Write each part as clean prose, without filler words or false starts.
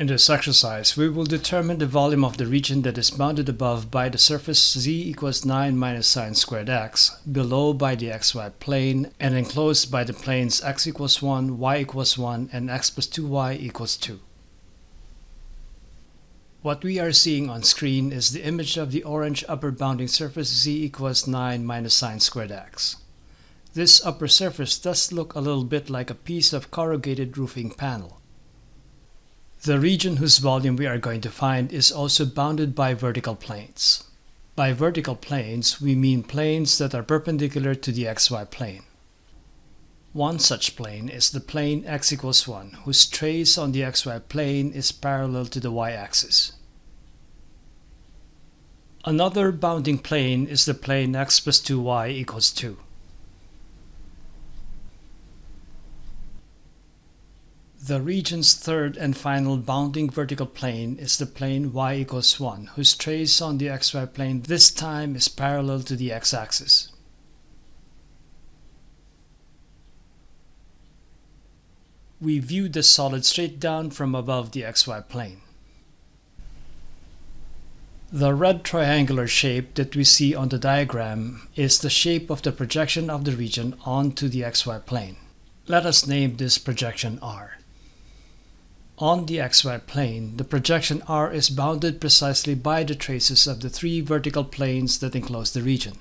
In this exercise, we will determine the volume of the region that is bounded above by the surface z equals 9 minus sine squared x, below by the xy plane, and enclosed by the planes x equals 1, y equals 1, and x plus 2y equals 2. What we are seeing on screen is the image of the orange upper bounding surface z equals 9 minus sine squared x. This upper surface does look a little bit like a piece of corrugated roofing panel. The region whose volume we are going to find is also bounded by vertical planes. By vertical planes, we mean planes that are perpendicular to the xy plane. One such plane is the plane x equals 1, whose trace on the xy plane is parallel to the y-axis. Another bounding plane is the plane x plus 2y equals 2. The region's third and final bounding vertical plane is the plane y equals 1, whose trace on the xy plane this time is parallel to the x-axis. We view the solid straight down from above the xy plane. The red triangular shape that we see on the diagram is the shape of the projection of the region onto the xy plane. Let us name this projection R. On the xy plane, the projection R is bounded precisely by the traces of the three vertical planes that enclose the region.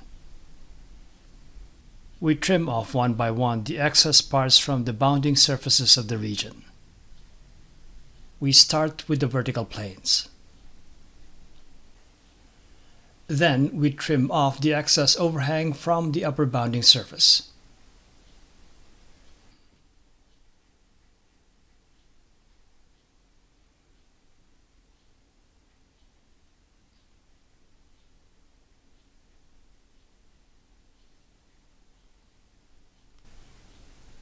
We trim off one by one the excess parts from the bounding surfaces of the region. We start with the vertical planes. Then we trim off the excess overhang from the upper bounding surface.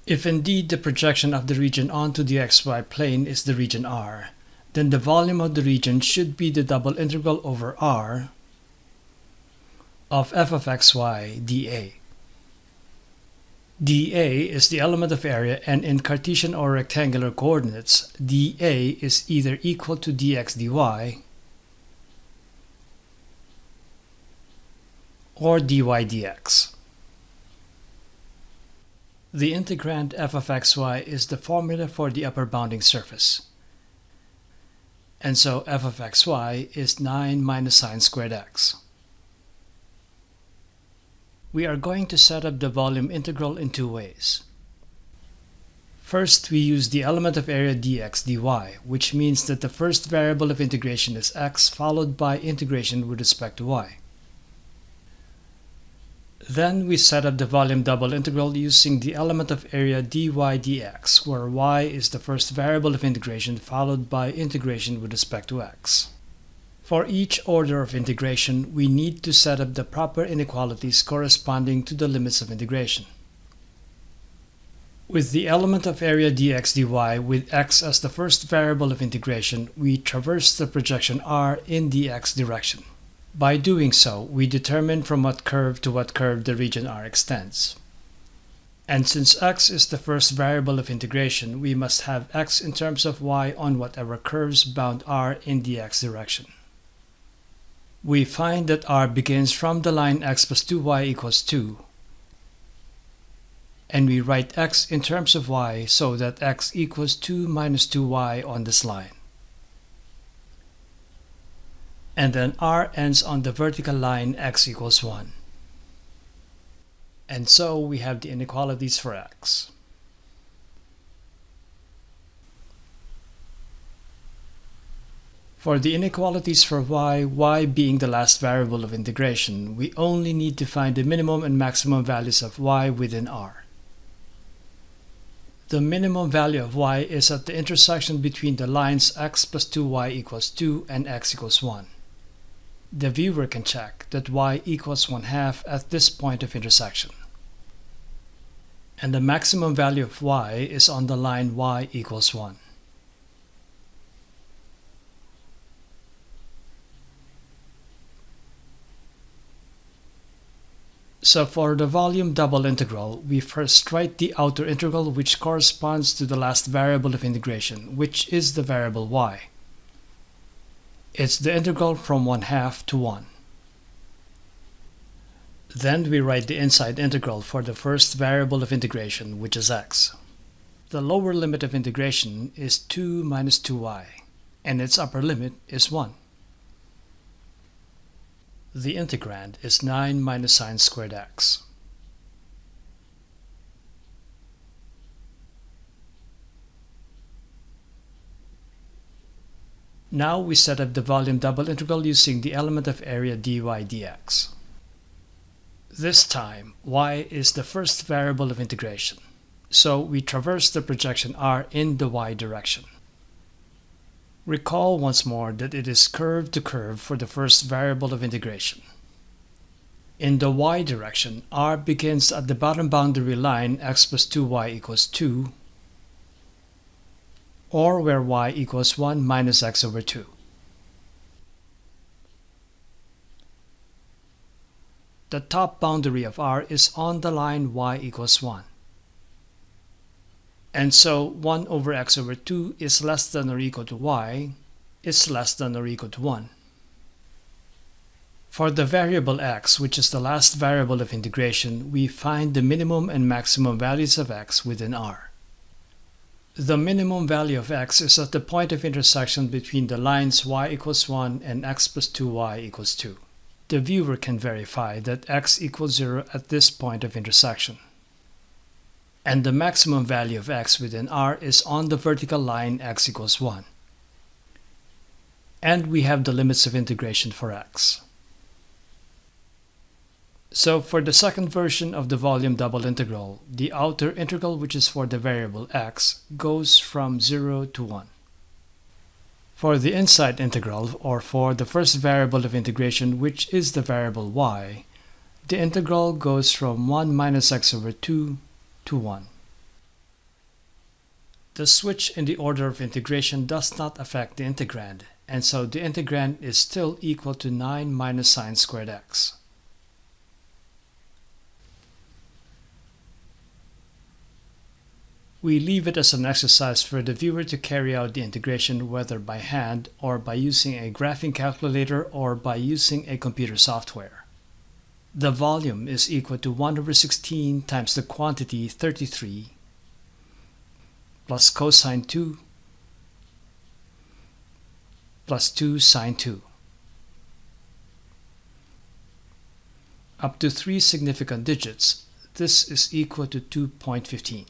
If indeed the projection of the region onto the xy plane is the region R, then the volume of the region should be the double integral over R of f of xy dA. dA is the element of area, and in Cartesian or rectangular coordinates, dA is either equal to dx dy or dy dx. The integrand f of xy is the formula for the upper bounding surface. And so f of xy is 9 minus sine squared x. We are going to set up the volume integral in two ways. First, we use the element of area dx dy, which means that the first variable of integration is x, followed by integration with respect to y. Then we set up the volume double integral using the element of area dy dx, where y is the first variable of integration followed by integration with respect to x. For each order of integration, we need to set up the proper inequalities corresponding to the limits of integration. With the element of area dx dy with x as the first variable of integration, we traverse the projection R in the x direction. By doing so, we determine from what curve to what curve the region R extends. And since x is the first variable of integration, we must have x in terms of y on whatever curves bound R in the x direction. We find that R begins from the line x plus 2y equals 2, and we write x in terms of y so that x equals 2 minus 2y on this line. And then R ends on the vertical line x equals 1. And so we have the inequalities for x. For the inequalities for y being the last variable of integration, we only need to find the minimum and maximum values of y within R. The minimum value of y is at the intersection between the lines x plus 2y equals 2 and x equals 1. The viewer can check that y equals 1/2 at this point of intersection. And the maximum value of y is on the line y equals 1. So for the volume double integral, we first write the outer integral which corresponds to the last variable of integration, which is the variable y. It's the integral from 1/2 to 1. Then we write the inside integral for the first variable of integration, which is x. The lower limit of integration is 2 minus 2y, and its upper limit is 1. The integrand is 9 minus sine squared x. Now we set up the volume double integral using the element of area dy dx. This time, y is the first variable of integration, so we traverse the projection r in the y direction. Recall once more that it is curve to curve for the first variable of integration. In the y direction, r begins at the bottom boundary line x plus 2y equals 2, or where y equals 1 minus x over 2. The top boundary of r is on the line y equals 1. And so 1 over x over 2 is less than or equal to y is less than or equal to 1. For the variable x, which is the last variable of integration, we find the minimum and maximum values of x within r. The minimum value of x is at the point of intersection between the lines y equals 1 and x plus 2y equals 2. The viewer can verify that x equals 0 at this point of intersection. And the maximum value of x within r is on the vertical line x equals 1. And we have the limits of integration for x. So for the second version of the volume double integral, the outer integral, which is for the variable x, goes from 0 to 1. For the inside integral, or for the first variable of integration, which is the variable y, the integral goes from 1 minus x over 2 to 1. The switch in the order of integration does not affect the integrand, and so the integrand is still equal to 9 minus sine squared x. We leave it as an exercise for the viewer to carry out the integration whether by hand or by using a graphing calculator or by using a computer software. The volume is equal to 1 over 16 times the quantity 33 plus cosine 2 plus 2 sine 2. Up to 3 significant digits, this is equal to 2.15.